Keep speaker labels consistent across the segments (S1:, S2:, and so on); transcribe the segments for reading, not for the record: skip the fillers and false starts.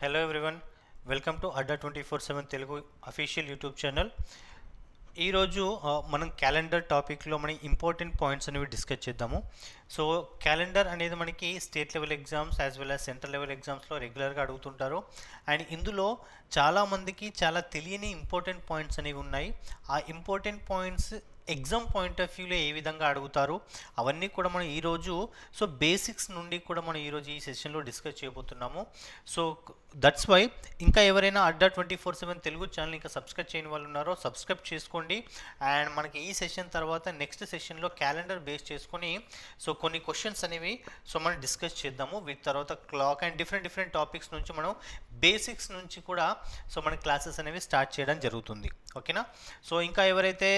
S1: Hello everyone, welcome to Adda 24/7 Telugu official YouTube channel. ఈరోజు మనం calendar టాపిక్లో మన ఇంపార్టెంట్ పాయింట్స్ అనేవి డిస్కస్ చేద్దాము. సో క్యాలెండర్ అనేది మనకి state level exams as well as central level ఎగ్జామ్స్లో రెగ్యులర్గా అడుగుతుంటారు. అండ్ ఇందులో చాలామందికి చాలా తెలియని ఇంపార్టెంట్ పాయింట్స్ అనేవి ఉన్నాయి. ఆ important points exam point of వ్యూలో ఏ విధంగా అడుగుతారు అవన్నీ కూడా మనం ఈరోజు బేసిక్స్ నుండి కూడా మనం ఈరోజు ఈ సెషన్లో డిస్కస్ చేయబోతున్నాము. సో దట్స్ వై ఇంకా ఎవరైనా అడ్డా 24/7 తెలుగు ఛానల్ ఇంకా సబ్స్క్రైబ్ చేయని వాళ్ళు ఉన్నారో సబ్స్క్రైబ్ చేసుకోండి. అండ్ మనకి ఈ సెషన్ తర్వాత నెక్స్ట్ సెషన్లో క్యాలెండర్ బేస్ చేసుకొని కొన్ని క్వశ్చన్స్ అనేవి మనం డిస్కస్ చేద్దాము. వీటి తర్వాత క్లాక్ అండ్ డిఫరెంట్ టాపిక్స్ నుంచి మనం బేసిక్స్ నుంచి కూడా మన క్లాసెస్ అనేవి స్టార్ట్ చేయడం జరుగుతుంది. ఓకేనా? సో ఇంకా ఎవరైతే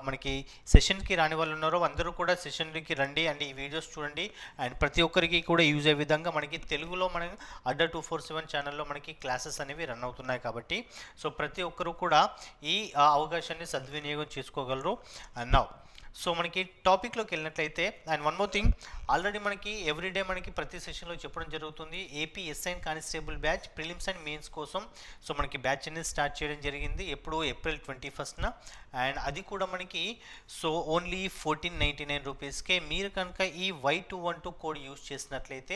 S1: మనకి సెషన్కి రాని వాళ్ళు ఉన్నారో అందరూ కూడా సెషన్కి రండి అండ్ ఈ వీడియోస్ చూడండి. అండ్ ప్రతి ఒక్కరికి కూడా యూజ్ అయ్యే విధంగా మనకి తెలుగులో మనం అడ్డా 247 ఛానల్లో మనకి క్లాసెస్ అనేవి రన్ అవుతున్నాయి కాబట్టి ప్రతి ఒక్కరూ కూడా ఈ అవకాశాన్ని సద్వినియోగం చేసుకోగలరు. అండ్ నౌ మనకి టాపిక్లోకి వెళ్ళినట్లయితే, and one more thing, already మనకి ఎవ్రీడే మనకి ప్రతి సెషన్లో చెప్పడం జరుగుతుంది. AP SI and constable batch prelims and mains కోసం మనకి బ్యాచ్ అనేది స్టార్ట్ చేయడం జరిగింది ఎప్పుడు ఏప్రిల్ 21న. అండ్ అది కూడా మనకి ఓన్లీ 1499 రూపీస్కే మీరు కనుక ఈ Y212 కోడ్ యూజ్ చేసినట్లయితే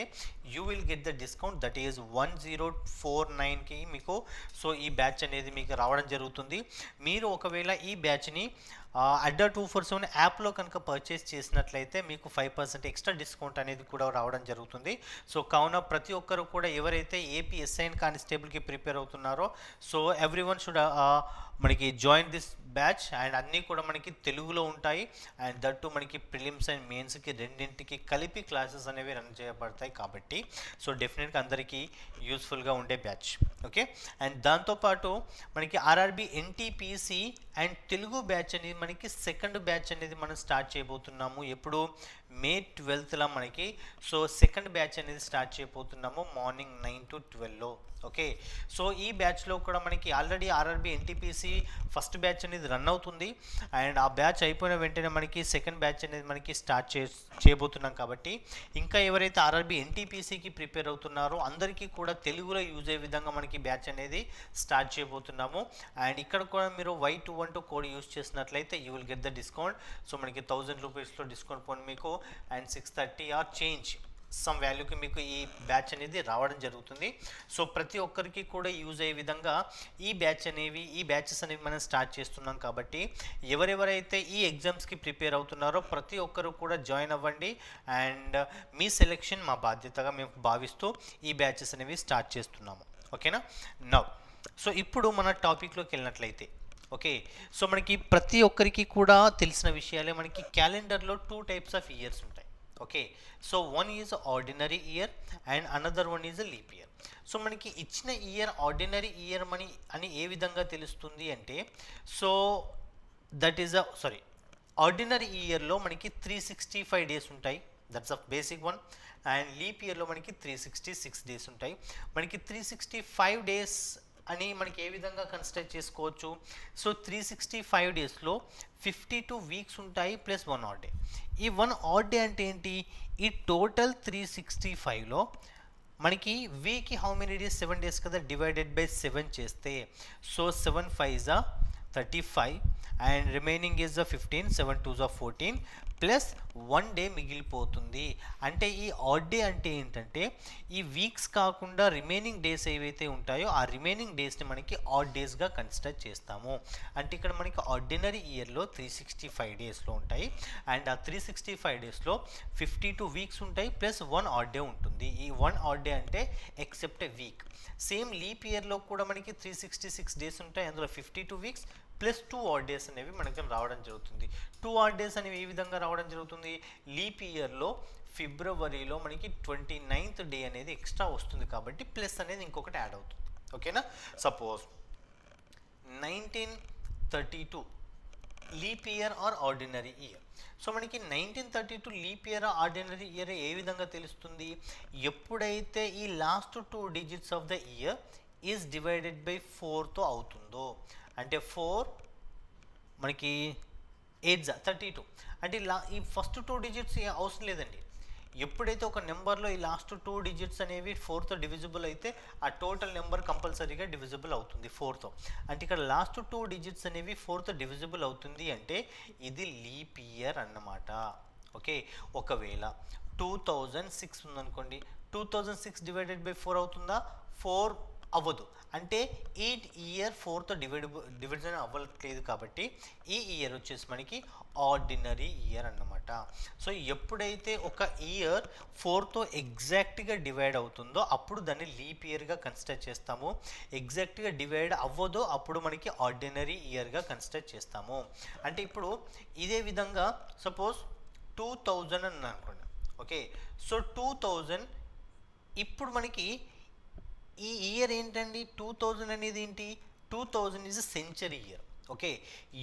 S1: you will get the discount that is 1049కి మీకు ఈ బ్యాచ్ అనేది మీకు రావడం జరుగుతుంది. మీరు ఒకవేళ ఈ బ్యాచ్ని అడ్డా 247 యాప్లో కనుక పర్చేస్ చేసినట్లయితే మీకు 5% ఎక్స్ట్రా డిస్కౌంట్ అనేది కూడా రావడం జరుగుతుంది. కావున ప్రతి ఒక్కరు కూడా ఎవరైతే ఏపీ ఎస్ఐ అండ్ కానిస్టేబుల్కి ప్రిపేర్ అవుతున్నారో ఎవ్రీవన్ షుడ్ మనకి జాయిన్ దిస్ బ్యాచ్. అండ్ అన్నీ కూడా మనకి తెలుగులో ఉంటాయి. అండ్ దట్టు మనకి ప్రిలిమ్స్ అండ్ మెయిన్స్కి రెండింటికి కలిపి క్లాసెస్ అనేవి రన్ చేయబడతాయి కాబట్టి డెఫినెట్గా అందరికీ యూస్ఫుల్గా ఉండే బ్యాచ్. ఓకే? అండ్ దాంతోపాటు మనకి RRB NTPC and Telugu batch అనేది మనకి సెకండ్ బ్యాచ్ అనేది మనం స్టార్ట్ చేయబోతున్నాము. ఎప్పుడు మే 12th మనకి సెకండ్ బ్యాచ్ అనేది స్టార్ట్ చేయబోతున్నాము మార్నింగ్ 9 to 12. ఓకే? ఈ బ్యాచ్లో కూడా మనకి already RRB NTPC first batch అనేది రన్ అవుతుంది. అండ్ ఆ బ్యాచ్ అయిపోయిన వెంటనే మనకి సెకండ్ బ్యాచ్ అనేది మనకి స్టార్ట్ చేయబోతున్నాం కాబట్టి ఇంకా ఎవరైతే ఆర్ఆర్బి ఎన్టీపీసీకి ప్రిపేర్ అవుతున్నారో అందరికీ కూడా తెలుగులో యూజ్ అయ్యే విధంగా మనకి బ్యాచ్ అనేది స్టార్ట్ చేయబోతున్నాము. అండ్ ఇక్కడ కూడా మీరు Y212 కోడ్ యూజ్ చేసినట్లయితే you will get the discount. మనకి 1000 రూపీస్లో డిస్కౌంట్ పోనీ మీకు అండ్ 630 ఆర్ చేంజ్ సమ్ వాల్యూకి మీకు ఈ బ్యాచ్ అనేది రావడం జరుగుతుంది. ప్రతి ఒక్కరికి కూడా యూజ్ అయ్యే విధంగా ఈ బ్యాచెస్ అనేవి మనం స్టార్ట్ చేస్తున్నాం కాబట్టి ఎవరెవరైతే ఈ ఎగ్జామ్స్కి ప్రిపేర్ అవుతున్నారో ప్రతి ఒక్కరు కూడా జాయిన్ అవ్వండి. అండ్ మీ సెలెక్షన్ మా బాధ్యతగా మేము భావిస్తూ ఈ బ్యాచెస్ అనేవి స్టార్ట్ చేస్తున్నాము. ఓకేనా? నౌ ఇప్పుడు మన టాపిక్లోకి వెళ్ళినట్లయితే, ఓకే, మనకి ప్రతి ఒక్కరికి కూడా తెలిసిన విషయాలే. మనకి క్యాలెండర్లో 2 types ఆఫ్ ఇయర్స్ ఉంటాయి. Okay? One is ordinary year and another one is leap year. మనకి ఇచ్చిన ఇయర్ ఆర్డినరీ ఇయర్ అని ఏ విధంగా తెలుస్తుంది అంటే దట్ ఈజ్ ఆర్డినరీ ఇయర్లో మనకి 365 డేస్ ఉంటాయి. That's a basic one. And leap ఇయర్లో మనకి 366 డేస్ ఉంటాయి. మనకి 365 డేస్ అని మనకి ఏ విధంగా కన్సిడర్ చేసుకోవచ్చు? 365 డేస్లో 52 వీక్స్ ఉంటాయి ప్లస్ 1 odd డే. ఈ 1 odd డే అంటే ఏంటి? ఈ టోటల్ 365లో మనకి వీక్కి హౌ మెనీ డేస్? 7 డేస్ కదా, డివైడెడ్ బై 7 చేస్తే 7 5s are 35 and remaining is 15, 7 2s are 14 plus 1 day మిగిలిపోతుంది. అంటే ఈ ఆడ్ డే అంటే ఏంటంటే ఈ వీక్స్ కాకుండా రిమైనింగ్ డేస్ ఏవైతే ఉంటాయో ఆ రిమైనింగ్ డేస్ని మనకి ఆడ్ డేస్గా కన్సిడర్ చేస్తాము. అంటే ఇక్కడ మనకి ఆర్డినరీ ఇయర్లో 365 డేస్లో ఉంటాయి. అండ్ ఆ 365 డేస్లో 52 వీక్స్ ఉంటాయి ప్లస్ 1 odd డే ఉంటుంది. ఈ 1 odd డే అంటే except a week. Same leap ఇయర్లో కూడా మనకి 366 డేస్ ఉంటాయి. అందులో 52 వీక్స్ ప్లస్ 2 odd డేస్ అనేవి మనకి రావడం జరుగుతుంది. 2 odd డేస్ అనేవి ఏ విధంగా రావడం జరుగుతుంది? లీప్ ఇయర్లో ఫిబ్రవరిలో మనకి 29th డే అనేది ఎక్స్ట్రా వస్తుంది కాబట్టి ప్లస్ అనేది ఇంకొకటి యాడ్ అవుతుంది. ఓకేనా? Suppose 1932 leap year or ordinary year. మనకి 1932 లీప్ ఇయర్ ఆర్డినరీ ఇయర్ ఏ విధంగా తెలుస్తుంది? ఎప్పుడైతే ఈ last 2 digits of the year is divided by 4తో అవుతుందో, అంటే 4 మనకి 8 32 అంటే ఈ ఫస్ట్ 2 digits అవసరం లేదండి. ఎప్పుడైతే ఒక నెంబర్లో ఈ లాస్ట్ 2 డిజిట్స్ అనేవి 4తో డివిజిబుల్ అయితే ఆ టోటల్ నెంబర్ కంపల్సరీగా డివిజిబుల్ అవుతుంది 4తో. అంటే ఇక్కడ లాస్ట్ 2 డిజిట్స్ అనేవి 4తో డివిజిబుల్ అవుతుంది అంటే ఇది లీప్ ఇయర్ అన్నమాట. ఓకే, ఒకవేళ 2006 ఉందనుకోండి, 2006 డివైడెడ్ బై 4 అవుతుందా? 4 అవ్వదు. అంటే ఈ ఇయర్ 4తో డివిజన్ అవ్వట్లేదు కాబట్టి ఈ ఇయర్ వచ్చేసి మనకి ఆర్డినరీ ఇయర్ అన్నమాట. సో ఎప్పుడైతే ఒక ఇయర్ 4తో ఎగ్జాక్ట్గా డివైడ్ అవుతుందో అప్పుడు దాన్ని లీప్ ఇయర్గా కన్సిడర్ చేస్తాము. ఎగ్జాక్ట్గా డివైడ్ అవ్వదో అప్పుడు మనకి ఆర్డినరీ ఇయర్గా కన్సిడర్ చేస్తాము. అంటే ఇప్పుడు ఇదే విధంగా సపోజ్ 2000 అని అనుకోండి. ఓకే, సో 2000 ఇప్పుడు మనకి ఈ ఇయర్ ఏంటండి? 2000 అనేది ఏంటి? 2000 ఈజ్ సెంచరీ ఇయర్. ఓకే,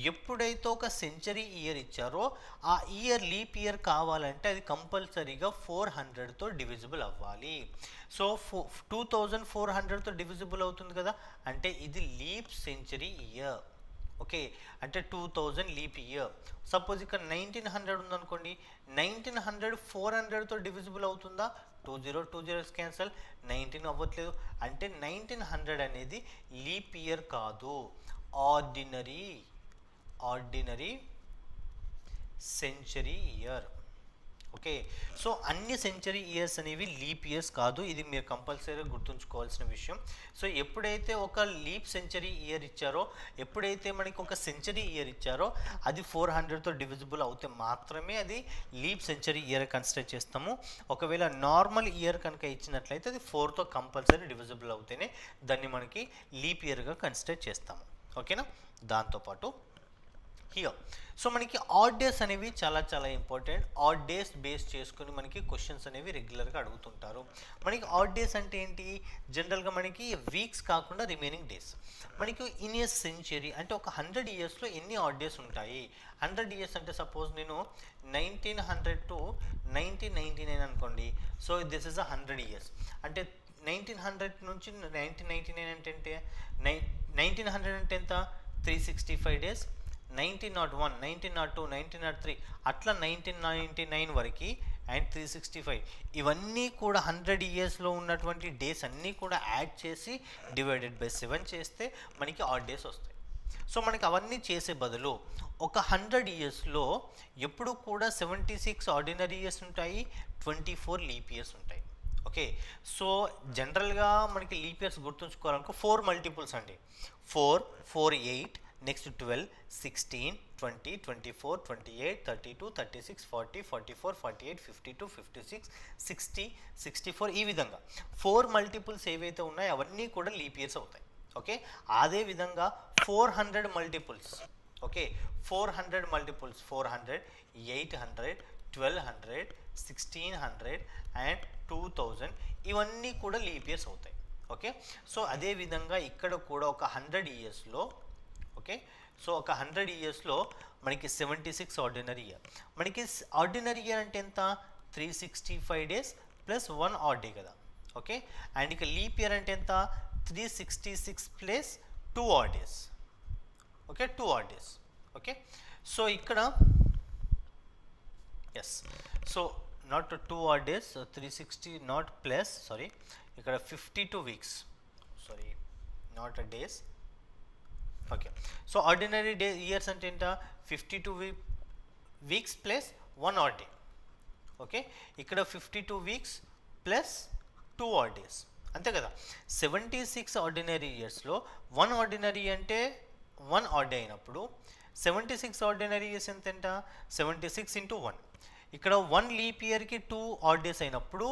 S1: ఎప్పుడైతే ఒక సెంచరీ ఇయర్ ఇచ్చారో ఆ ఇయర్ లీప్ ఇయర్ కావాలంటే అది కంపల్సరీగా 400తో డివిజిబుల్ అవ్వాలి. సో 2400తో డివిజిబుల్ అవుతుంది కదా, అంటే ఇది లీప్ సెంచరీ ఇయర్. ఓకే, అంటే 2000 లీప్ ఇయర్. సపోజ్ ఇక్కడ 1900 ఉందనుకోండి, 1900 400తో డివిజిబుల్ అవుతుందా? 20 క్యాన్సల్, 19 అవ్వట్లేదు. అంటే 1900 అనేది లీప్ ఇయర్ కాదు, ordinary century year. Okay, so అన్ని సెంచరీ ఇయర్స్ అనేవి లీప్ ఇయర్స్ కాదు, ఇది మీరు కంపల్సరీగా గుర్తుంచుకోవాల్సిన విషయం. సో ఎప్పుడైతే ఒక లీప్ సెంచరీ ఇయర్ ఇచ్చారో, ఎప్పుడైతే మనకి ఒక సెంచరీ ఇయర్ ఇచ్చారో అది 400తో డివిజిబుల్ అవుతే మాత్రమే అది లీప్ సెంచరీ ఇయర్ కన్సిడర్ చేస్తాము. ఒకవేళ నార్మల్ ఇయర్ కనుక ఇచ్చినట్లయితే అది 4తో కంపల్సరీ డివిజిబుల్ అవుతేనే దాన్ని మనకి లీప్ ఇయర్గా కన్సిడర్ చేస్తాము. ఓకేనా, దాంతోపాటు హియర్ సో మనకి ఆడ్ డేస్ అనేవి చాలా చాలా ఇంపార్టెంట్. ఆడ్ డేస్ బేస్ చేసుకుని మనకి క్వశ్చన్స్ అనేవి రెగ్యులర్గా అడుగుతుంటారు. మనకి ఆడ్ డేస్ అంటే ఏంటి? జనరల్గా మనకి వీక్స్ కాకుండా రిమైనింగ్ డేస్. మనకి ఇన్ ఏ సెంచరీ అంటే ఒక 100 ఇయర్స్లో ఎన్ని ఆడ్ డేస్ ఉంటాయి? 100 ఇయర్స్ అంటే సపోజ్ నేను 1900 to 1999 అనుకోండి. So this is 100 years. అంటే 1900 నుంచి 1999 అంటే 1900 అంటే ఎంత? 365 డేస్. 1901, 1902, 1903 అట్లా 1999 వరకు అండ్ 365 ఇవన్నీ కూడా 100 ఇయర్స్లో ఉన్నటువంటి డేస్ అన్నీ కూడా యాడ్ చేసి డివైడెడ్ బై 7 చేస్తే మనకి ఆడ్ డేస్ వస్తాయి. సో మనకి అవన్నీ చేసే బదులు ఒక 100 ఇయర్స్లో ఎప్పుడు కూడా 76 ఆర్డినరీ ఇయర్స్ ఉంటాయి, 24 లీప్ ఇయర్స్ ఉంటాయి. ఓకే, సో జనరల్గా మనకి లీప్ ఇయర్స్ గుర్తుంచుకోవాలనుకో 4 మల్టిపుల్స్ అండి. 4, 4, 8, నెక్స్ట్ 12, 16, 20, 24, 28, 32, 36, 40, 44, 48, 52, 56, 60, 64 ఈ విధంగా 4 మల్టిపుల్స్ ఏవైతే ఉన్నాయో అవన్నీ కూడా లీప్ ఇయర్స్ అవుతాయి. ఓకే, అదే విధంగా 400 మల్టిపుల్స్. ఓకే, 400 మల్టిపుల్స్ 400, 800, 1200, 1600 అండ్ 2000 ఇవన్నీ కూడా లీప్ ఇయర్స్ అవుతాయి. ఓకే, సో అదే విధంగా ఇక్కడ కూడా ఒక 100 ఇయర్స్లో ఓకే, సో ఒక 100 ఇయర్స్లో మనకి 76 ఆర్డినరీ ఇయర్. మనకి ఆర్డినరీ ఇయర్ అంటే ఎంత? 365 డేస్ ప్లస్ 1 ఆడ్ డే కదా. ఓకే, అండ్ ఇక లీప్ ఇయర్ అంటే ఎంత? 366 plus 2 odd days. Okay, 2 odd days. Okay, so ఇక్కడ yes, so not 2 odd days, 360 not plus, sorry ఇక్కడ 52 weeks, sorry not days. Okay, so ordinary day years అంటే ఏంటా? 52 weeks plus 1 odd day. Okay, ఇక్కడ 52 weeks plus 2 odd days, అంతే కదా. 76 ordinary ఇయర్స్లో 1 ordinary అంటే 1 odd day అయినప్పుడు 76 ఆర్డినరీ ఇయర్స్ ఎంత? 76 into 1. ఇక్కడ 1 లీప్ ఇయర్కి 2 ఆడ్ డేస్ అయినప్పుడు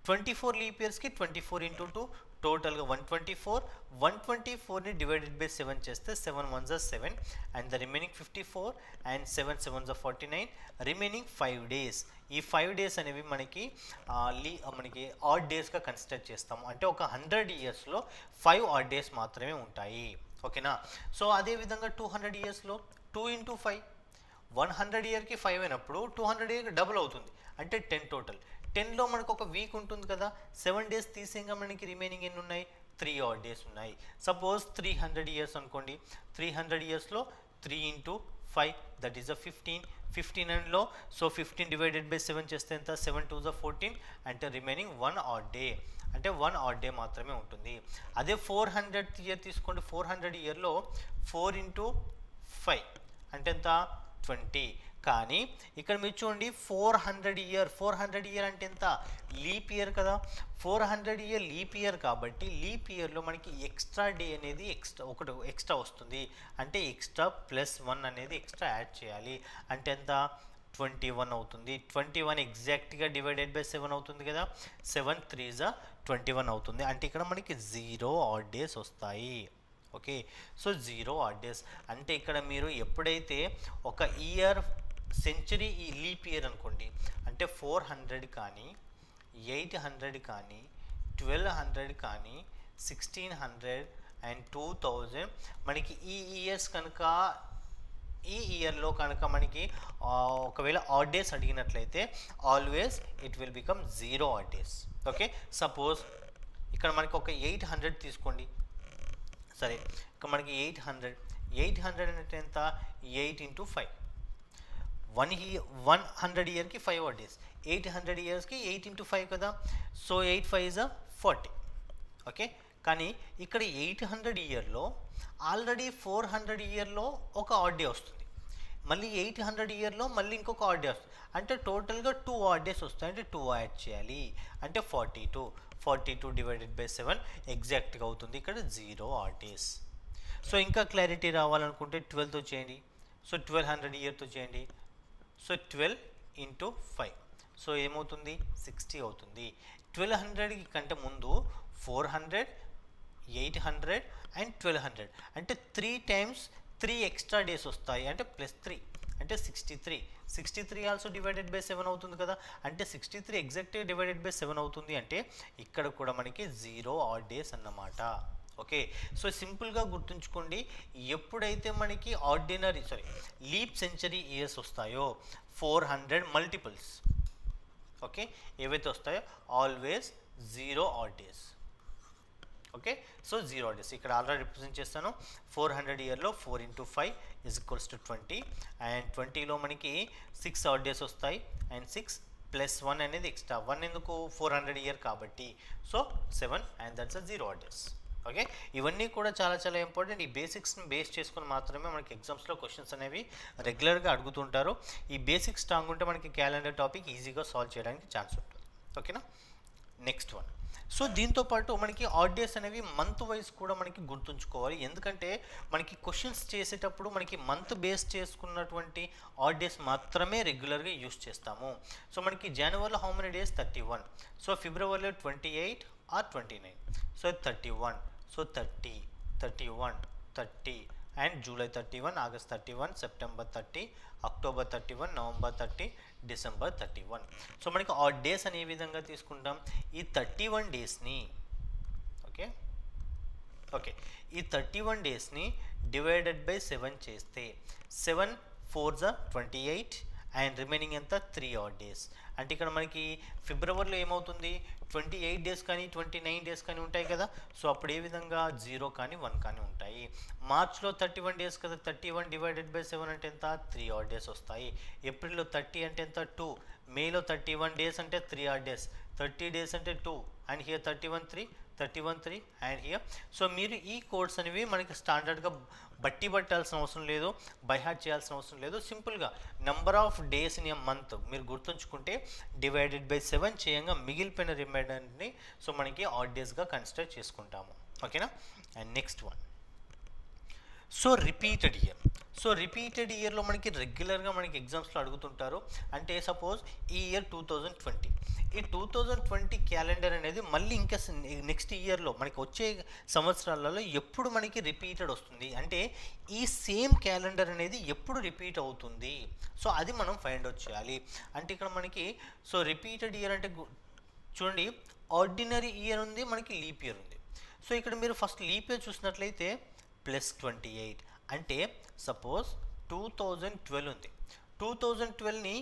S1: 24 లీప్ ఇయర్స్కి 24 into 2 టోటల్గా 124. 124ని డివైడెడ్ బై 7 చేస్తే 7 1s are 7 and the remaining 54 and 7 7s are 49. Remaining 5 days. ఈ 5 డేస్ అనేవి మనకి ఆడ్ డేస్గా కన్సిడర్ చేస్తాము. అంటే ఒక 100 ఇయర్స్లో 5 ఆడ్ డేస్ మాత్రమే ఉంటాయి. ఓకేనా, సో అదేవిధంగా 200 ఇయర్స్లో 2 into 5, 100 ఇయర్కి 5 అయినప్పుడు 200 ఇయర్కి డబుల్ అవుతుంది, అంటే 10 టోటల్. 10లో మనకు ఒక వీక్ ఉంటుంది కదా, 7 డేస్ తీసేగా మనకి రిమైనింగ్ ఎన్ని ఉన్నాయి? 3 ఆడ్ డేస్ ఉన్నాయి. సపోజ్ 300 ఇయర్స్ అనుకోండి, 300 ఇయర్స్లో 3 into 5 that is a 15. 15 అండ్లో సో 15 డివైడెడ్ బై 7 చేస్తే ఎంత 7 2 14 అంటే రిమైనింగ్ 1 odd day అంటే 1 odd day మాత్రమే ఉంటుంది. అదే 400 ఇయర్ తీసుకోండి. 400 ఇయర్లో 4 into 5 అంటే ఎంత 20. కానీ ఇక్కడ మీరు చూడండి 400 ఇయర్ అంటే ఎంత లీప్ ఇయర్ కదా. 400 ఇయర్ లీప్ ఇయర్ కాబట్టి లీప్ ఇయర్లో మనకి ఎక్స్ట్రా డే అనేది ఒకటి ఎక్స్ట్రా వస్తుంది. అంటే ఎక్స్ట్రా +1 అనేది ఎక్స్ట్రా యాడ్ చేయాలి. అంటే ఎంత 21 అవుతుంది. 21 ఎగ్జాక్ట్గా డివైడెడ్ బై 7 అవుతుంది కదా. 7 3s 21 అవుతుంది. అంటే ఇక్కడ మనకి 0 odd days వస్తాయి. ఓకే, సో 0 odd days అంటే ఇక్కడ మీరు ఎప్పుడైతే ఒక ఇయర్ సెంచరీ ఈ లీప్ ఇయర్ అనుకోండి అంటే 400 కానీ 800 కానీ 1200 కానీ 1600 అండ్ 2000 మనకి ఈ ఇయర్స్ కనుక ఈ ఇయర్లో కనుక మనకి ఒకవేళ ఆడ్ డేస్ అడిగినట్లయితే always it will become 0 odd days. Okay, suppose ఇక్కడ మనకి ఒక 800 తీసుకోండి. సరే, ఇక్కడ మనకి 800 అంటే ఎంత 8 into 5 100 ఇయర్కి 5 odd days. 800 ఇయర్స్కి 8 into 5 కదా. So 8 5s 40. ఓకే, కానీ ఇక్కడ 800 ఇయర్లో ఆల్రెడీ 400 ఇయర్లో ఒక ఆడ్ డే వస్తుంది. మళ్ళీ 800 ఇయర్లో మళ్ళీ ఇంకొక ఆడ్ డే వస్తుంది. అంటే టోటల్గా 2 odd days వస్తాయి. అంటే 2 యాడ్ చేయాలి. అంటే 42 డివైడెడ్ బై 7 ఎగ్జాక్ట్గా అవుతుంది. ఇక్కడ 0 odd days. సో ఇంకా క్లారిటీ రావాలనుకుంటే 12తో చేయండి. సో 1200 ఇయర్తో చేయండి. సో 12 into 5 సో ఏమవుతుంది 60 అవుతుంది. 1200 కంటే ముందు 400 800 అండ్ 1200 అంటే 3 times 3 ఎక్స్ట్రా డేస్ వస్తాయి. అంటే +3 అంటే 63 ఆల్సో డివైడెడ్ బై 7 అవుతుంది కదా. అంటే 63 ఎగ్జాక్ట్గా డివైడెడ్ బై 7 అవుతుంది. అంటే ఇక్కడ కూడా మనకి 0 odd days అన్నమాట. ఓకే, సో సింపుల్గా గుర్తుంచుకోండి, ఎప్పుడైతే మనకి లీప్ సెంచరీ ఇయర్స్ వస్తాయో 400 మల్టిపుల్స్ ఓకే ఏవైతే వస్తాయో always 0 odd days. Okay, so 0 odd days ఇక్కడ ఆల్రెడీ రిప్రజెంట్ చేస్తాను. 400 ఇయర్లో 4 into 5 = 20 అండ్ 20లో మనకి 6 odd days వస్తాయి. అండ్ 6 +1 అనేది ఎక్స్ట్రా 1 ఎందుకు 400 ఇయర్ కాబట్టి. So 7 and that's 0 odd days. Okay, ఇవన్నీ కూడా చాలా ఇంపార్టెంట్. ఈ బేసిక్స్ని బేస్ చేసుకుని మాత్రమే మనకి ఎగ్జామ్స్లో క్వశ్చన్స్ అనేవి రెగ్యులర్గా అడుగుతుంటారు. ఈ బేసిక్స్ స్ట్రాంగ్ ఉంటే మనకి క్యాలెండర్ టాపిక్ ఈజీగా సాల్వ్ చేయడానికి ఛాన్స్ ఉంటుంది. ఓకేనా, నెక్స్ట్ వన్. సో దీంతోపాటు మనకి ఆడ్ డేస్ అనేవి మంత్ వైజ్ కూడా మనకి గుర్తుంచుకోవాలి. ఎందుకంటే మనకి క్వశ్చన్స్ చేసేటప్పుడు మనకి మంత్ బేస్ చేసుకున్నటువంటి ఆడ్ డేస్ మాత్రమే రెగ్యులర్గా యూస్ చేస్తాము. సో మనకి జనవరిలో హౌ మెనీ డేస్ 31. సో ఫిబ్రవరిలో 28 or 29. So 31. So 30 31 30 and July 31 August 31 September 30 October 31 November 30 December 31. So మనకి ఆ డేస్ అని ఏ విధంగా తీసుకుంటాం, ఈ 31 డేస్ని ఈ 31 డేస్ని డివైడెడ్ బై 7 చేస్తే 7 4s 28 అండ్ రిమైనింగ్ ఎంత 3 odd days. అంటే ఇక్కడ మనకి ఫిబ్రవరిలో ఏమవుతుంది 28 డేస్ కానీ 29 డేస్ కానీ ఉంటాయి కదా. సో అప్పుడు ఏ విధంగా 0 కానీ 1 కానీ ఉంటాయి. మార్చ్లో 31 డేస్ కదా, 31 డివైడెడ్ బై 7 అంటే ఎంత 3 odd days వస్తాయి. ఏప్రిల్లో 30 అంటే ఎంత 2, మేలో 31 డేస్ అంటే 3 odd days, 30 డేస్ అంటే 2 and here 31 3 and here. So మీరు ఈ కోడ్స్ అనేవి మనకి స్టాండర్డ్గా పట్టాల్సిన అవసరం లేదు, బైహార్ట్ చేయాల్సిన అవసరం లేదు. సింపుల్గా number of days in a month మీరు గుర్తుంచుకుంటే డివైడెడ్ బై 7 చేయంగా మిగిలిపోయిన రిమైండర్ని సో మనకి ఆడ్ డేస్గా కన్సిడర్ చేసుకుంటాము. ఓకేనా, and next one. So repeated ఇయర్లో మనకి రెగ్యులర్గా మనకి ఎగ్జామ్స్లో అడుగుతుంటారు. అంటే సపోజ్ ఈ ఇయర్ 2020, ఈ 2020 క్యాలెండర్ అనేది మళ్ళీ ఇంకా నెక్స్ట్ ఇయర్లో మనకి వచ్చే సంవత్సరాలలో ఎప్పుడు మనకి రిపీటెడ్ వస్తుంది, అంటే ఈ సేమ్ క్యాలెండర్ అనేది ఎప్పుడు రిపీట్ అవుతుంది. సో అది మనం ఫైండ్ అవుట్ చేయాలి. అంటే ఇక్కడ మనకి సో రిపీటెడ్ ఇయర్ అంటే చూడండి, ఆర్డినరీ ఇయర్ ఉంది, మనకి లీప్ ఇయర్ ఉంది. సో ఇక్కడ మీరు ఫస్ట్ లీప్ ఇయర్ చూసినట్లయితే +28 అంటే సపోజ్ 2012 ఉంది. 2012ని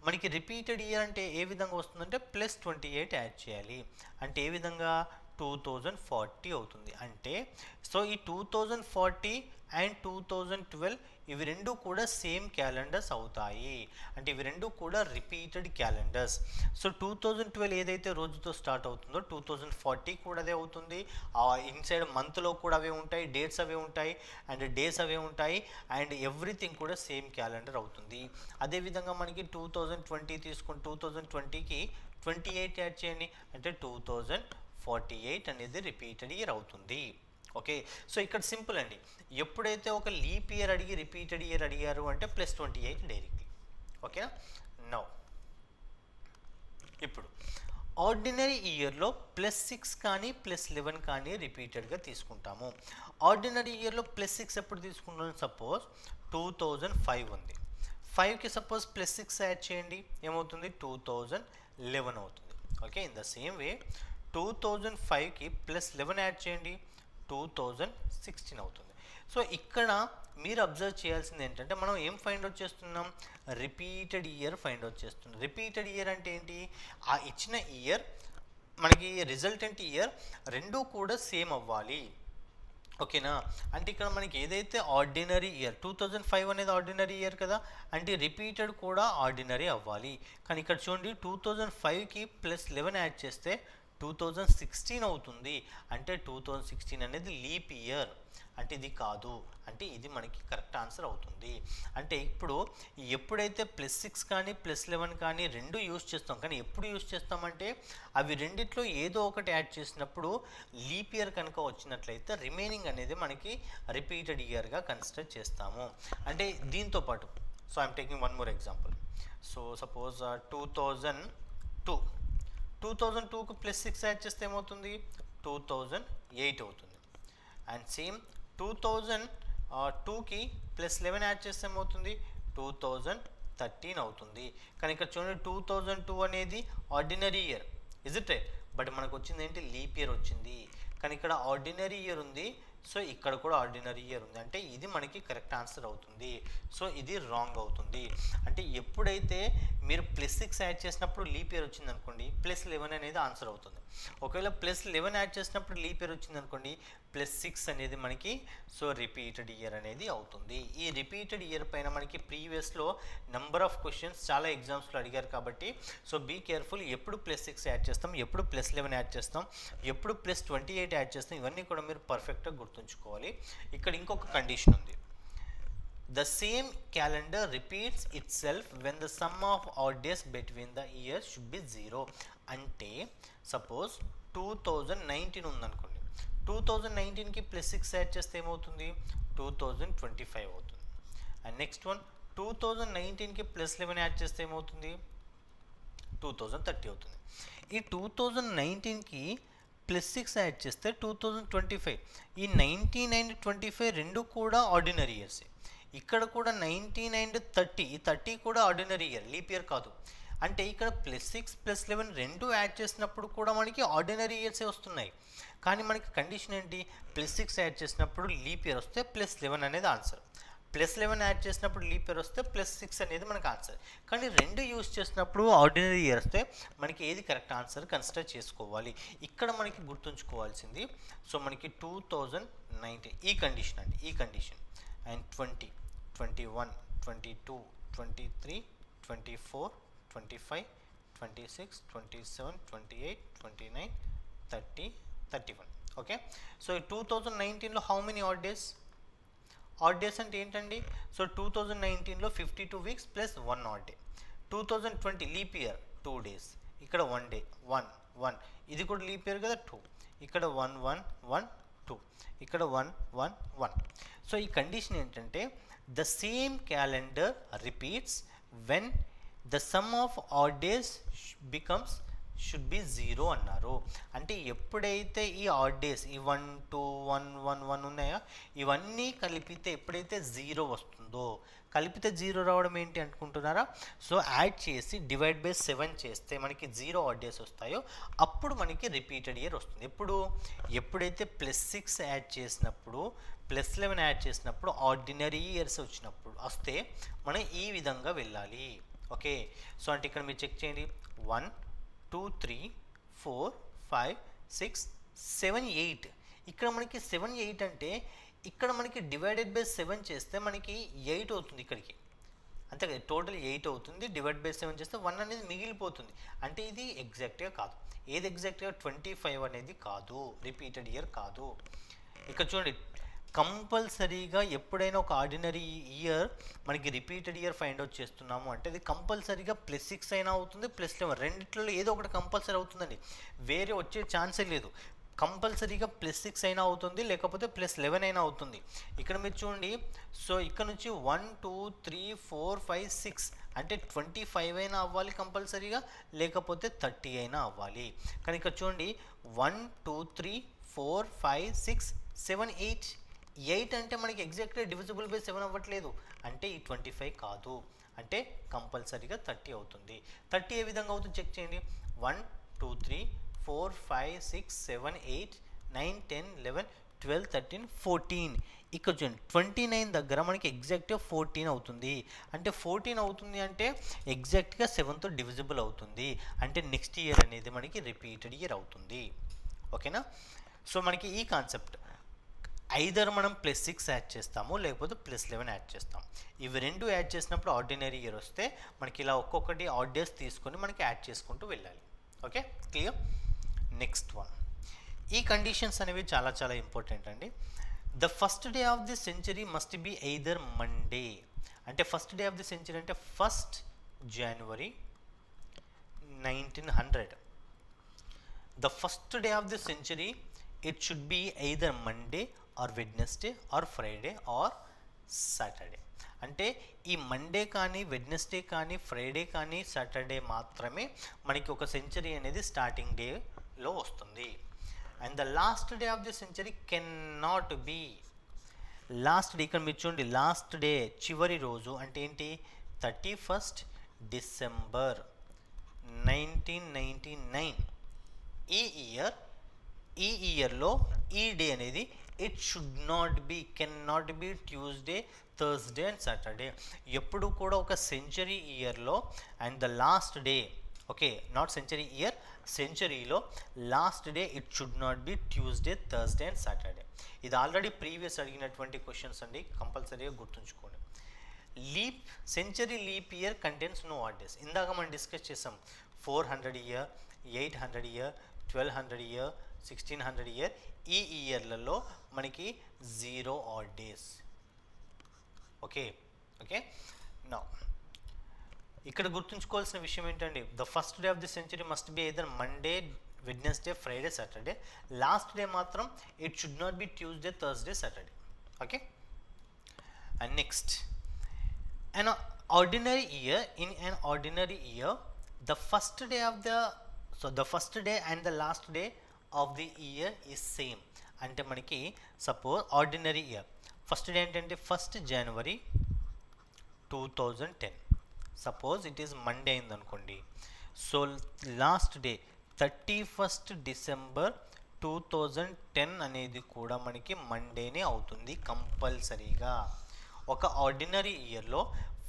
S1: మనకి రిపీటెడ్ ఇయర్ అంటే ఏ విధంగా వస్తుందంటే +28 యాడ్ చేయాలి. అంటే ఏ విధంగా 2040 అవుతుంది. అంటే సో ఈ 2040 అండ్ 2012 ఇవి రెండు కూడా సేమ్ క్యాలెండర్స్ అవుతాయి. అంటే ఇవి రెండు కూడా రిపీటెడ్ క్యాలెండర్స్. సో 2012 ఏదైతే రోజుతో స్టార్ట్ అవుతుందో 2040 కూడా అదే అవుతుంది. ఇన్సైడ్ మంత్లో కూడా అవే ఉంటాయి, డేట్స్ అవే ఉంటాయి, అండ్ డేస్ అవే ఉంటాయి, అండ్ ఎవ్రీథింగ్ కూడా సేమ్ క్యాలెండర్ అవుతుంది. అదేవిధంగా మనకి 2020 తీసుకుని 2020కి 28 యాడ్ చేయండి, అంటే 2048 అనేది రిపీటెడ్ ఇయర్ అవుతుంది. ఓకే, సో ఇక్కడ సింపుల్ అండి. ఎప్పుడైతే ఒక లీప్ ఇయర్ అడిగి రిపీటెడ్ ఇయర్ అడిగారు అంటే +28 డైరెక్ట్లీ. ఓకేనా? నౌ ఇప్పుడు ఆర్డినరీ ఇయర్లో +6 కానీ +11 కానీ రిపీటెడ్గా తీసుకుంటాము. ఆర్డినరీ ఇయర్లో +6 ఎప్పుడు తీసుకుంటాం? సపోజ్ 2005 ఉంది, 5కి సపోజ్ +6 యాడ్ చేయండి, ఏమవుతుంది? 2011 అవుతుంది. Okay, in the same way 2005కి +11 యాడ్ చేయండి, 2016 అవుతుంది. సో ఇక్కడ మీరు అబ్జర్వ్ చేయాల్సింది ఏంటంటే మనం ఏం ఫైండ్ అవుట్ చేస్తున్నాం? రిపీటెడ్ ఇయర్ ఫైండ్ అవుట్ చేస్తున్నాం. రిపీటెడ్ ఇయర్ అంటే ఏంటి? ఆ ఇచ్చిన ఇయర్ మనకి రిజల్టెంట్ ఇయర్ రెండూ కూడా సేమ్ అవ్వాలి. ఓకేనా? అంటే ఇక్కడ మనకి ఏదైతే ఆర్డినరీ ఇయర్ 2005 అనేది ఆర్డినరీ ఇయర్ కదా, అంటే రిపీటెడ్ కూడా ఆర్డినరీ అవ్వాలి. కానీ ఇక్కడ చూడండి 2005కి +11 యాడ్ చేస్తే 2016 అవుతుంది. అంటే 2016 అనేది లీప్ ఇయర్, అంటే ఇది కాదు, అంటే ఇది మనకి కరెక్ట్ ఆన్సర్ అవుతుంది. అంటే ఇప్పుడు ఎప్పుడైతే +6 కానీ +11 కానీ రెండు యూజ్ చేస్తాం, కానీ ఎప్పుడు యూజ్ చేస్తామంటే అవి రెండిట్లో ఏదో ఒకటి యాడ్ చేసినప్పుడు లీప్ ఇయర్ కనుక వచ్చినట్లయితే రిమైనింగ్ అనేది మనకి రిపీటెడ్ ఇయర్గా కన్సిడర్ చేస్తాము. అంటే దీంతో పాటు so I'm taking one more example. So suppose 2002కు +6 యాడ్ చేస్తే ఏమవుతుంది? 2008 అవుతుంది. అండ్ సేమ్ 2002కి +11 యాడ్ చేస్తే ఏమవుతుంది? 2013 అవుతుంది. కానీ ఇక్కడ చూడండి 2002 అనేది ordinary year, is it right? But మనకు వచ్చింది ఏంటి? లీప్ ఇయర్ వచ్చింది. కానీ ఇక్కడ ఆర్డినరీ ఇయర్ ఉంది, సో ఇక్కడ కూడా ఆర్డినరీ ఇయర్ ఉంది, అంటే ఇది మనకి కరెక్ట్ ఆన్సర్ అవుతుంది. సో ఇది రాంగ్ అవుతుంది. అంటే ఎప్పుడైతే మీరు +6 యాడ్ చేసినప్పుడు లీప్ ఇయర్ వచ్చింది అనుకోండి, +11 అనేది ఆన్సర్ అవుతుంది. ఒకవేళ +11 యాడ్ చేసినప్పుడు లీప్ ఇయర్ వచ్చింది అనుకోండి, +6 అనేది మనకి సో రిపీటెడ్ ఇయర్ అనేది అవుతుంది. ఈ రిపీటెడ్ ఇయర్ పైన మనకి ప్రీవియస్లో నెంబర్ ఆఫ్ క్వశ్చన్స్ చాలా ఎగ్జామ్స్లో అడిగారు కాబట్టి సో బీ కేర్ఫుల్. ఎప్పుడు +6 యాడ్ చేస్తాం, ఎప్పుడు +11 యాడ్ చేస్తాం, ఎప్పుడు +28 యాడ్ చేస్తాం, ఇవన్నీ కూడా మీరు పర్ఫెక్ట్గా గుర్తుంచుకోవాలి. ఇక్కడ ఇంకొక కండిషన్ ఉంది. The same calendar repeats itself when the sum of odd days between the years should be 0. అంటే సపోజ్ 2019 ఉందనుకోండి, 2019కి +6 యాడ్ చేస్తే ఏమవుతుంది? 2025 అవుతుంది. అండ్ నెక్స్ట్ వన్ 2019కి +11 యాడ్ చేస్తే ఏమవుతుంది? 2030 అవుతుంది. ఈ 2019కి +6 యాడ్ చేస్తే 2025. ఈ 19 అండ్ 25 రెండు కూడా ఆర్డినరీ ఇయర్సే. ఇక్కడ కూడా 19 అండ్ 30, ఈ 30 కూడా ఆర్డినరీ ఇయర్, లీప్ ఇయర్ కాదు. అంటే ఇక్కడ +6 +11 రెండు యాడ్ చేసినప్పుడు కూడా మనకి ఆర్డినరీ ఇయర్సే వస్తున్నాయి. కానీ మనకి కండిషన్ ఏంటి? +6 యాడ్ చేసినప్పుడు లీప్ ఇయర్ వస్తే +11 అనేది ఆన్సర్, +11 యాడ్ చేసినప్పుడు లీప్ ఇయర్ వస్తే +6 అనేది మనకు ఆన్సర్. కానీ రెండు యూజ్ చేసినప్పుడు ఆర్డినరీ ఇయర్ వస్తే మనకి ఏది కరెక్ట్ ఆన్సర్ కన్సిడర్ చేసుకోవాలి. ఇక్కడ మనకి గుర్తుంచుకోవాల్సింది సో మనకి 2019 ఈ కండిషన్ అండి, ఈ కండిషన్. అండ్ 20, 21, 22, 23, 24, 25, 26, 27, 28, 29, 30, 31. ఓకే, సో 2019లో how many odd days? Odd days అంటే ఏంటండి? సో 2019లో 52 weeks plus 1 odd day. 2020 leap year 2 days, ఇక్కడ 1 డే 1 1, ఇది కూడా లీప్ ఇయర్ కదా 2, ఇక్కడ 1 1 1 2, ఇక్కడ 1 1 1. సో ఈ కండిషన్ ఏంటంటే the same calendar repeats when the sum of odd days becomes should be 0 అన్నారు. అంటే ఎప్పుడైతే ఈ ఆడ్ డేస్ ఈ 1 2 1 1 1 ఉన్నాయో ఇవన్నీ కలిపితే ఎప్పుడైతే 0 వస్తుందో, కలిపితే 0 రావడం ఏంటి అనుకుంటున్నారా? సో యాడ్ చేసి డివైడ్ బై 7 చేస్తే మనకి 0 ఆడ్ డేస్ వస్తాయో అప్పుడు మనకి రిపీటెడ్ ఇయర్ వస్తుంది. ఎప్పుడైతే +6 యాడ్ చేసినప్పుడు +11 యాడ్ చేసినప్పుడు ఆర్డినరీ ఇయర్స్ వచ్చినప్పుడు వస్తే మనం ఈ విధంగా వెళ్ళాలి. ఓకే, సో అంటే ఇక్కడ మీరు చెక్ చేయండి 1 2 3 4 5 6 7 8 ఇక్కడ మనకి 7 8 అంటే ఇక్కడ మనకి డివైడెడ్ బై 7 చేస్తే మనకి 8 అవుతుంది ఇక్కడికి, అంతే కదా, టోటల్ 8 అవుతుంది. డివైడ్ బై 7 చేస్తే 1 అనేది మిగిలిపోతుంది. అంటే ఇది ఎగ్జాక్ట్గా కాదు. ఏది ఎగ్జాక్ట్గా? 25 అనేది కాదు, రిపీటెడ్ ఇయర్ కాదు. ఇక్కడ చూడండి, కంపల్సరీగా ఎప్పుడైనా ఒక ఆర్డినరీ ఇయర్ మనకి రిపీటెడ్ ఇయర్ ఫైండ్ అవుట్ చేస్తున్నాము అంటే అది కంపల్సరీగా +6 అయినా అవుతుంది, +11, రెండిట్లో ఏదో ఒకటి కంపల్సరీ అవుతుందండి. వేరే వచ్చే ఛాన్సే లేదు. కంపల్సరీగా +6 అయినా అవుతుంది, లేకపోతే +11 అయినా అవుతుంది. ఇక్కడ మీరు చూడండి, సో ఇక్కడ నుంచి 1 2 3 4 5 6 అంటే 25 అయినా అవ్వాలి కంపల్సరీగా, లేకపోతే 30 అయినా అవ్వాలి. కానీ ఇక్కడ చూడండి 1 2 3 4 5 6 7 8 అంటే మనకి ఎగ్జాక్ట్గా డివిజిబుల్ బై 7 అవ్వట్లేదు, అంటే ఈ 25 కాదు, అంటే కంపల్సరీగా 30 అవుతుంది. 30 ఏ విధంగా అవుతుంది చెక్ చేయండి. 1 2 3 4 5 6 7 8 9 10 11 12 13 14. ఇక్కడ చూడండి 29 దగ్గర మనకి ఎగ్జాక్ట్గా 14 అవుతుంది. అంటే 14 అవుతుంది అంటే ఎగ్జాక్ట్గా 7తో డివిజిబుల్ అవుతుంది. అంటే నెక్స్ట్ ఇయర్ అనేది మనకి రిపీటెడ్ ఇయర్ అవుతుంది. ఓకేనా? సో మనకి ఈ కాన్సెప్ట్ ఐదర్ మనం +6 యాడ్ చేస్తాము, లేకపోతే +11 యాడ్ చేస్తాం. ఇవి రెండు యాడ్ చేసినప్పుడు ఆర్డినరీ ఇయర్ వస్తే మనకి ఇలా ఒక్కొక్కటి ఆడ్ డేస్ తీసుకొని మనకి యాడ్ చేసుకుంటూ వెళ్ళాలి. Okay, clear? నెక్స్ట్ వన్, ఈ కండిషన్స్ అనేవి చాలా చాలా ఇంపార్టెంట్ అండి. The first day of the century must be either Monday. అంటే first day of the century అంటే 1st January 1900. The first day of the century it should be either Monday or Wednesday or Friday or Saturday. అంటే ఈ Monday కానీ, Wednesday కానీ, Friday కానీ, Saturday మాత్రమే మనకి ఒక సెంచరీ అనేది స్టార్టింగ్ డేలో వస్తుంది. And the last day of the century can not be last day. ఇక్కడ మీరు చూడండి, లాస్ట్ డే చివరి రోజు అంటే ఏంటి? 31st December 1999. ఈ ఇయర్లో ఈ డే అనేది it should not be, can not be Tuesday, Thursday and Saturday. ఎప్పుడు కూడా ఒక సెంచరీ ఇయర్లో and the last day, okay, not century year, సెంచరీలో last day it should not be Tuesday, Thursday and Saturday. ఇది already previous అడిగినటువంటి questions అండి, కంపల్సరీగా గుర్తుంచుకోండి. Century leap year contains no odd days. ఇందాక మనం డిస్కస్ చేసాం 400 ఇయర్, 800 ఇయర్, 1200 ఇయర్, 1600 ఇయర్. ఈ ఇయర్లలో మనకి 0 ఆడ్ డేస్. ఓకే, నా ఇక్కడ గుర్తుంచుకోవాల్సిన విషయం ఏంటండి? The first day of the century must be either Monday, Wednesday, Friday, Saturday. Last day మాత్రం it should not be Tuesday, Thursday, Saturday. Okay, and next, an ordinary year, in an ordinary year the first day and the last day of the year is same. అంటే మనకి suppose ordinary year first day ఏంటంటే 1st January 2010. Suppose it is Monday అయింది అనుకోండి. So last day 31st December 2010 అనేది కూడా మనకి మండేనే అవుతుంది కంపల్సరీగా. ఒక ఆర్డినరీ ఇయర్లో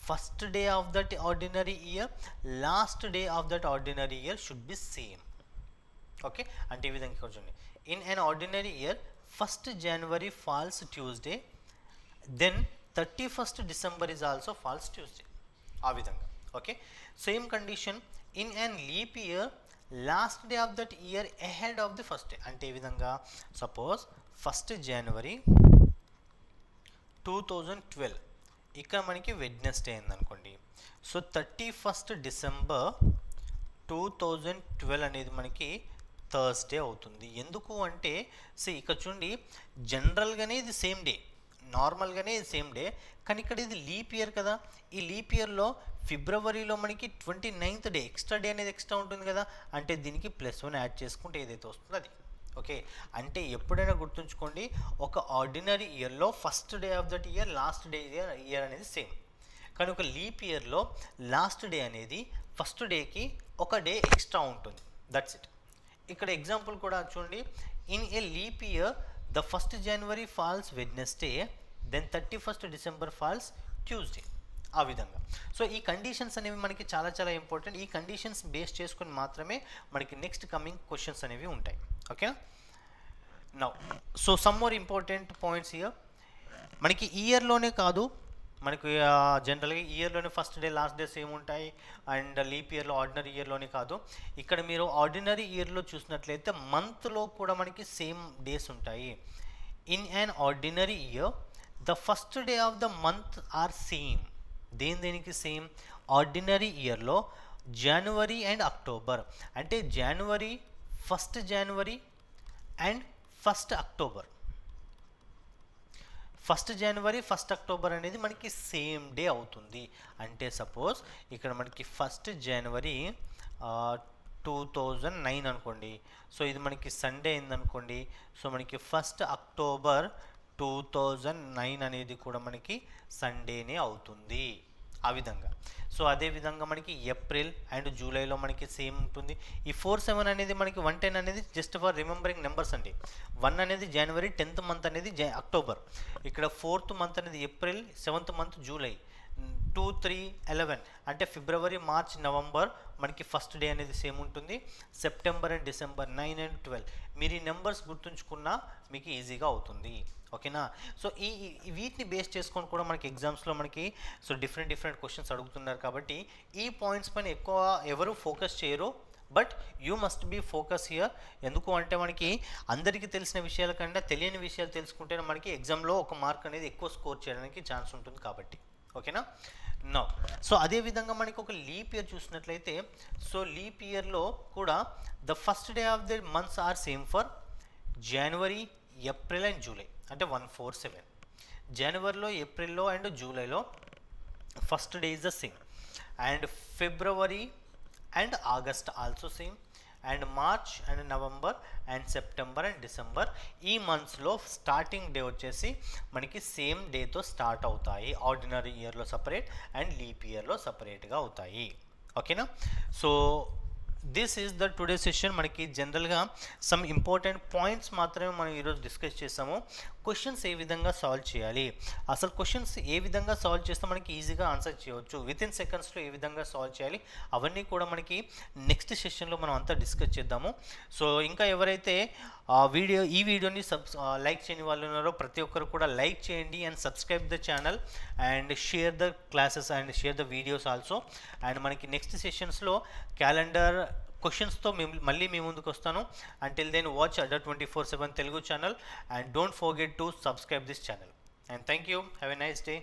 S1: first day of that ordinary year, last day of that ordinary year should be same. Okay, అంటే ఈ విధంగా చూడండి, in an ordinary year 1st January falls Tuesday, then 31st December is also falls Tuesday. ఆ విధంగా. Okay, same condition in an leap year last day of that year ahead of the first day. అంటే ఈ విధంగా suppose 1st January 2012 ఇక్కడ మనకి Wednesday అయిందనుకోండి. So 31st December 2012 అనేది మనకి థర్స్డే అవుతుంది. ఎందుకు అంటే ఇక్కడ చూడండి, జనరల్గానే ఇది సేమ్ డే, నార్మల్గానే ఇది సేమ్ డే, కానీ ఇక్కడ ఇది లీప్ ఇయర్ కదా. ఈ లీప్ ఇయర్లో ఫిబ్రవరిలో మనకి 29th డే, ఎక్స్ట్రా డే అనేది ఎక్స్ట్రా ఉంటుంది కదా, అంటే దీనికి +1 యాడ్ చేసుకుంటే ఏదైతే వస్తుందో అది. ఓకే, అంటే ఎప్పుడైనా గుర్తుంచుకోండి, ఒక ఆర్డినరీ ఇయర్లో first day of that year, last day year అనేది సేమ్, కానీ ఒక లీప్ ఇయర్లో లాస్ట్ డే అనేది ఫస్ట్ డేకి ఒక డే ఎక్స్ట్రా ఉంటుంది. That's it. ఇక్కడ ఎగ్జాంపుల్ కూడా చూడండి, in a leap year the 1st January falls Wednesday, then 31st December falls Tuesday. ఆ విధంగా. సో ఈ కండిషన్స్ అనేవి మనకి చాలా చాలా ఇంపార్టెంట్. ఈ కండిషన్స్ బేస్ చేసుకొని మాత్రమే మనకి నెక్స్ట్ కమింగ్ క్వశ్చన్స్ అనేవి ఉంటాయి. ఓకేనా? Now so some more important points here. మనకి ఇయర్లోనే కాదు, మనకి జనరల్గా ఇయర్లోనే ఫస్ట్ డే లాస్ట్ డేస్ ఏముంటాయి, అండ్ లీప్ ఇయర్లో ఆర్డినరీ ఇయర్లోనే కాదు, ఇక్కడ మీరు ఆర్డినరీ ఇయర్లో చూసినట్లయితే మంత్లో కూడా మనకి సేమ్ డేస్ ఉంటాయి. In an ordinary year the first day of the month are same. దేనికి సేమ్? ఆర్డినరీ ఇయర్లో జనవరి అండ్ అక్టోబర్, అంటే జనవరి, ఫస్ట్ జనవరి అండ్ ఫస్ట్ అక్టోబర్. ఫస్ట్ జనవరి ఫస్ట్ అక్టోబర్ అనేది మనకి సేమ్ డే అవుతుంది. అంటే సపోజ్ ఇక్కడ మనకి ఫస్ట్ జనవరి 2009 అనుకోండి, సో ఇది మనకి సండే అయిందనుకోండి, సో మనకి ఫస్ట్ అక్టోబర్ 2009 అనేది కూడా మనకి సండేనే అవుతుంది. ఆ విధంగా. సో అదేవిధంగా మనకి ఏప్రిల్ అండ్ జూలైలో మనకి సేమ్ ఉంటుంది. ఈ 47 అనేది మనకి 110 అనేది జస్ట్ ఫర్ రిమెంబరింగ్ నెంబర్స్ అండి. 1 అనేది జనవరి, 10th మంత్ అనేది అక్టోబర్, ఇక్కడ 4th మంత్ అనేది ఏప్రిల్, 7th మంత్ జూలై, 2, 3, 11 అంటే ఫిబ్రవరి, మార్చ్, నవంబర్ మనకి ఫస్ట్ డే అనేది సేమ్ ఉంటుంది. సెప్టెంబర్ అండ్ డిసెంబర్ 9 and 12 మీరు ఈ నెంబర్స్ గుర్తుంచుకున్నా మీకు ఈజీగా అవుతుంది. ఓకేనా? సో వీటిని బేస్ చేసుకొని కూడా మనకి ఎగ్జామ్స్లో మనకి సో డిఫరెంట్ క్వశ్చన్స్ అడుగుతున్నారు. కాబట్టి ఈ పాయింట్స్ పైన ఎక్కువ ఎవరు ఫోకస్ చేయరు, but you must be focus here. ఎందుకు అంటే మనకి అందరికీ తెలిసిన విషయాల కంటే తెలియని విషయాలు తెలుసుకుంటేనే మనకి ఎగ్జామ్లో ఒక మార్క్ అనేది ఎక్కువ స్కోర్ చేయడానికి ఛాన్స్ ఉంటుంది కాబట్టి. ఓకేనా? నో సో అదేవిధంగా మనకి ఒక లీప్ ఇయర్ చూసినట్లయితే, సో లీప్ ఇయర్లో కూడా the first day of the months or same for January, April and July, అంటే 147. జనవరిలో, ఏప్రిల్లో అండ్ జూలైలో first day is the same, and February and August also same, and March and November and September and December ఈ మంత్స్లో starting day వచ్చేసి మనకి same డేతో start అవుతాయి. Ordinary ఇయర్లో సపరేట్ అండ్ లీప్ ఇయర్లో సపరేట్గా అవుతాయి. ఓకేనా? So this is the today session. మనకి జనరల్గా సమ్ ఇంపార్టెంట్ పాయింట్స్ మాత్రమే మనం ఈరోజు డిస్కస్ చేసాము. క్వశ్చన్స్ ఏ విధంగా సాల్వ్ చేయాలి, అసలు క్వశ్చన్స్ ఏ విధంగా సాల్వ్ చేస్తే మనకి ఈజీగా ఆన్సర్ చేయవచ్చు, వితిన్ సెకండ్స్లో ఏ విధంగా సాల్వ్ చేయాలి, అవన్నీ కూడా మనకి నెక్స్ట్ సెషన్లో మనం అంతా డిస్కస్ చేద్దాము. సో ఇంకా ఎవరైతే ఈ వీడియోని లైక్ చేయని వాళ్ళు ఉన్నారో ప్రతి ఒక్కరు కూడా లైక్ చేయండి and subscribe the channel and share the classes and share the videos also. And మనకి నెక్స్ట్ సెషన్స్లో క్యాలెండర్ క్వశ్చన్స్తో మళ్ళీ మీ ముందుకు వస్తాను. Until then, watch Adda 24/7 Telugu channel and don't forget to subscribe this channel. And thank you. Have a nice day.